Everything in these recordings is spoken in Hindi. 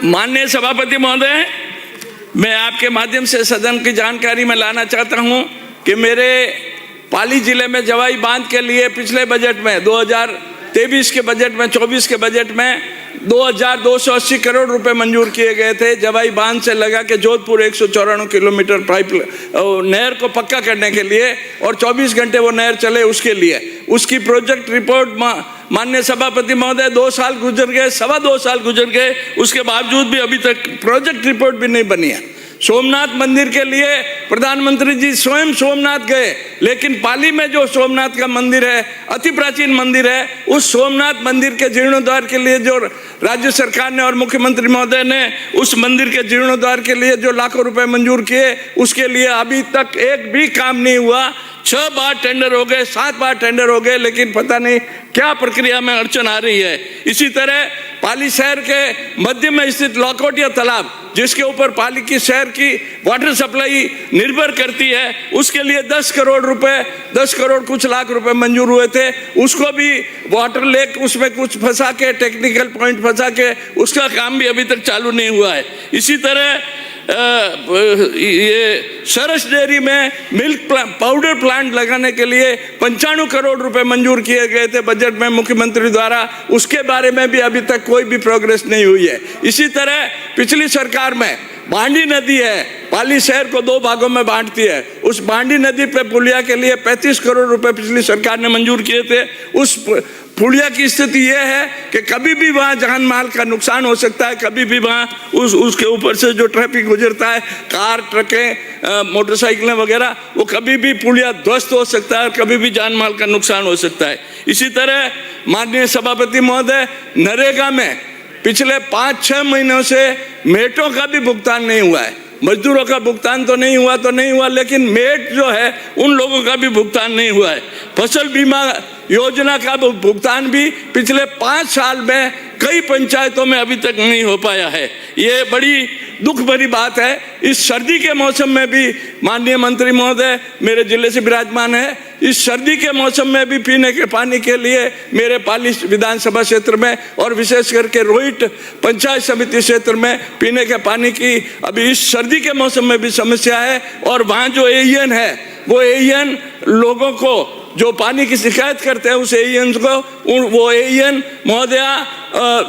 माननीय सभापति महोदय, मैं आपके माध्यम से सदन की जानकारी में लाना चाहता हूं कि मेरे पाली जिले में जवाई बांध के लिए पिछले बजट में 2023 के बजट में 24 के बजट में 2280 करोड़ रुपए मंजूर किए गए थे। जवाई बांध से लगा के जोधपुर 194 किलोमीटर पाइप नहर को पक्का करने के लिए और 24 घंटे वो नहर चले उसके लिए। उसकी प्रोजेक्ट रिपोर्ट माननीय सभापति महोदय 2 साल गुजर गए, 2.25 साल गुजर गए, उसके बावजूद भी अभी तक प्रोजेक्ट रिपोर्ट भी नहीं बनी है। सोमनाथ मंदिर के लिए प्रधानमंत्री जी स्वयं सोमनाथ गए, लेकिन पाली में जो सोमनाथ का मंदिर है, अति प्राचीन मंदिर है, उस सोमनाथ मंदिर के जीर्णोद्धार के लिए जो राज्य सरकार ने और मुख्यमंत्री महोदय ने उस मंदिर के जीर्णोद्धार के लिए जो लाखों रुपए मंजूर किए, उसके लिए अभी तक एक भी काम नहीं हुआ। 6 बार टेंडर हो गए, 7 बार टेंडर हो गए, लेकिन पता नहीं क्या प्रक्रिया में अड़चन आ रही है। इसी तरह पाली शहर के मध्य में स्थित लौकोटिया तालाब, जिसके ऊपर पाली की शहर की वाटर सप्लाई निर्भर करती है, उसके लिए 10 करोड़ रुपए, 10 करोड़ कुछ लाख रुपए मंजूर हुए थे। उसको भी वाटर लेक उसमें कुछ फंसा के, टेक्निकल पॉइंट फंसा के, उसका काम भी अभी तक चालू नहीं हुआ है। इसी तरह ये सरस डेयरी में मिल्क पाउडर प्लांट लगाने के लिए 95 करोड़ रुपए मंजूर किए गए थे बजट में मुख्यमंत्री द्वारा, उसके बारे में भी अभी तक कोई भी प्रोग्रेस नहीं हुई है। इसी तरह पिछली सरकार में बांडी नदी है, पाली शहर को 2 भागों में बांटती है, उस बांडी नदी पे पुलिया के लिए 35 करोड़ रुपए पिछली सरकार ने मंजूर किए थे। उस पुलिया की स्थिति यह है कि कभी भी वहाँ जान माल का नुकसान हो सकता है, कभी भी वहाँ उसके ऊपर से जो ट्रैफिक गुजरता है, कार, ट्रकें, मोटरसाइकिलें वगैरह, वो कभी भी पुलिया ध्वस्त हो सकता है और कभी भी जान माल का नुकसान हो सकता है। इसी तरह माननीय सभापति महोदय, नरेगा में पिछले 5-6 महीनों से मेटों का भी भुगतान नहीं हुआ है। मजदूरों का भुगतान तो नहीं हुआ, लेकिन मेट जो है उन लोगों का भी भुगतान नहीं हुआ है। फसल बीमा योजना का भुगतान भी पिछले 5 साल में कई पंचायतों में अभी तक नहीं हो पाया है। ये बड़ी दुख भरी बात है। इस सर्दी के मौसम में भी माननीय मंत्री महोदय मेरे जिले से विराजमान है, इस सर्दी के मौसम में भी पीने के पानी के लिए मेरे पाली विधानसभा क्षेत्र में और विशेष करके रोहित पंचायत समिति क्षेत्र में पीने के पानी की अभी इस सर्दी के मौसम में भी समस्या है। और वहाँ जो एईएन है, वो एईएन लोगों को जो पानी की शिकायत करते हैं, उस एईएन को वो एईएन महोदया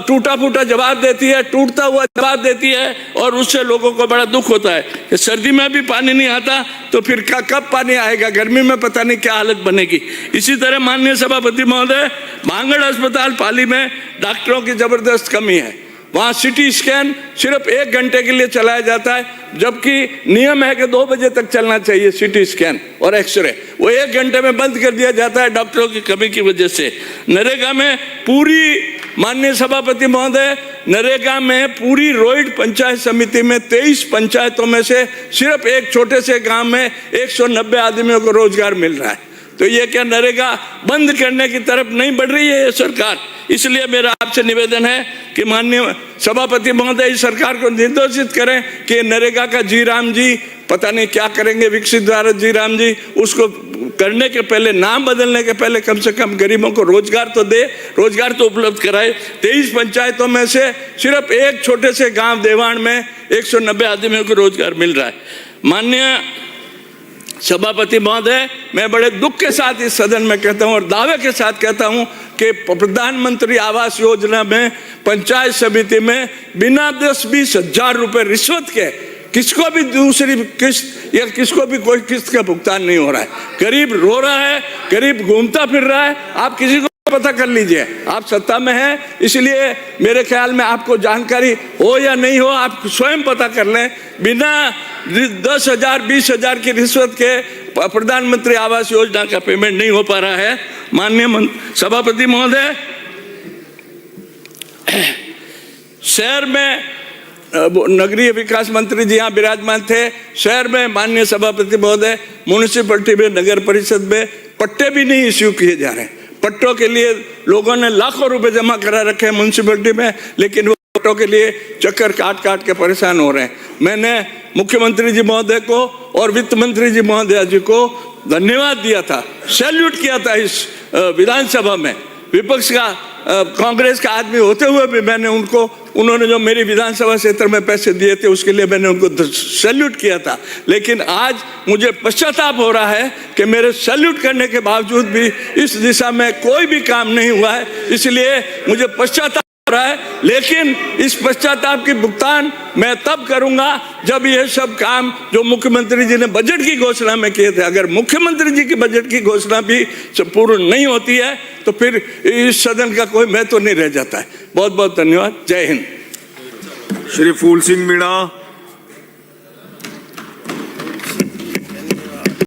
टूटा फूटा जवाब देती है, टूटता हुआ जवाब देती है, और उससे लोगों को बड़ा दुख होता है कि सर्दी में भी पानी नहीं आता तो फिर कब पानी आएगा, गर्मी में पता नहीं क्या हालत बनेगी। इसी तरह माननीय सभापति महोदय, भांगड़ अस्पताल पाली में डॉक्टरों की जबरदस्त कमी है। वहाँ सिटी स्कैन सिर्फ 1 घंटे के लिए चलाया जाता है, जबकि नियम है कि 2 बजे तक चलना चाहिए सिटी स्कैन और एक्सरे, वो 1 घंटे में बंद कर दिया जाता है डॉक्टरों की कमी की वजह से। नरेगा में पूरी माननीय सभापति महोदय, नरेगा में पूरी रोहित पंचायत समिति में 23 पंचायतों में से सिर्फ एक छोटे से गांव में 190 आदमियों को रोजगार मिल रहा है। तो ये क्या नरेगा बंद करने की तरफ नहीं बढ़ रही है ये सरकार? इसलिए मेरा आपसे निवेदन है कि माननीय सभापति महोदय इस सरकार को निर्देशित करें कि नरेगा का जी राम जी पता नहीं क्या करेंगे, विकसित भारत जी राम जी, उसको करने के पहले, नाम बदलने के पहले कम से कम गरीबों को रोजगार तो दे, रोजगार तो उपलब्ध कराए। 23 पंचायतों में से सिर्फ एक छोटे से गांव देवान में 190 आदमियों को रोजगार मिल रहा है। माननीय सभापति महोदय, मैं बड़े दुख के साथ इस सदन में कहता हूं और दावे के साथ कहता हूं कि प्रधानमंत्री आवास योजना में पंचायत समिति में बिना 10-20 हजार रुपए रिश्वत के किसको भी दूसरी किस्त या किसको भी कोई किस्त का भुगतान नहीं हो रहा है। गरीब रो रहा है, गरीब घूमता फिर रहा है। आप किसी को पता कर लीजिए, आप सत्ता में हैं, इसलिए मेरे ख्याल में आपको जानकारी हो या नहीं हो, आप स्वयं पता कर लें। बिना 10,000 20,000 की रिश्वत के प्रधानमंत्री आवास योजना का पेमेंट नहीं हो पा रहा है। माननीय सभापति महोदय, शहर में नगरीय विकास मंत्री जी यहाँ विराजमान थे। शहर में माननीय सभापति महोदय, म्यूनिसिपैलिटी में, नगर परिषद में पट्टे भी नहीं इश्यू किए जा रहे हैं। पट्टों के लिए लोगों ने लाखों रुपए जमा करा रखे हैं म्यूनिसिपैलिटी में, लेकिन वो पट्टों के लिए चक्कर काट के परेशान हो रहे हैं। मैंने मुख्यमंत्री जी महोदय को और वित्त मंत्री जी महोदय जी को धन्यवाद दिया था, सैल्यूट किया था इस विधानसभा में। विपक्ष का कांग्रेस का आदमी होते हुए भी मैंने उनको उन्होंने जो मेरी विधानसभा क्षेत्र में पैसे दिए थे उसके लिए मैंने उनको सैल्यूट किया था। लेकिन आज मुझे पश्चाताप हो रहा है कि मेरे सैल्यूट करने के बावजूद भी इस दिशा में कोई भी काम नहीं हुआ है, इसलिए मुझे पश्चाताप हो रहा है। लेकिन इस पश्चाताप की भुगतान मैं तब करूंगा जब ये सब काम जो मुख्यमंत्री जी ने बजट की घोषणा में किए थे, अगर मुख्यमंत्री जी की बजट की घोषणा भी पूर्ण नहीं होती है तो फिर इस सदन का कोई महत्व नहीं रह जाता है। बहुत बहुत धन्यवाद। जय हिंद। श्री फूल सिंह मीणा।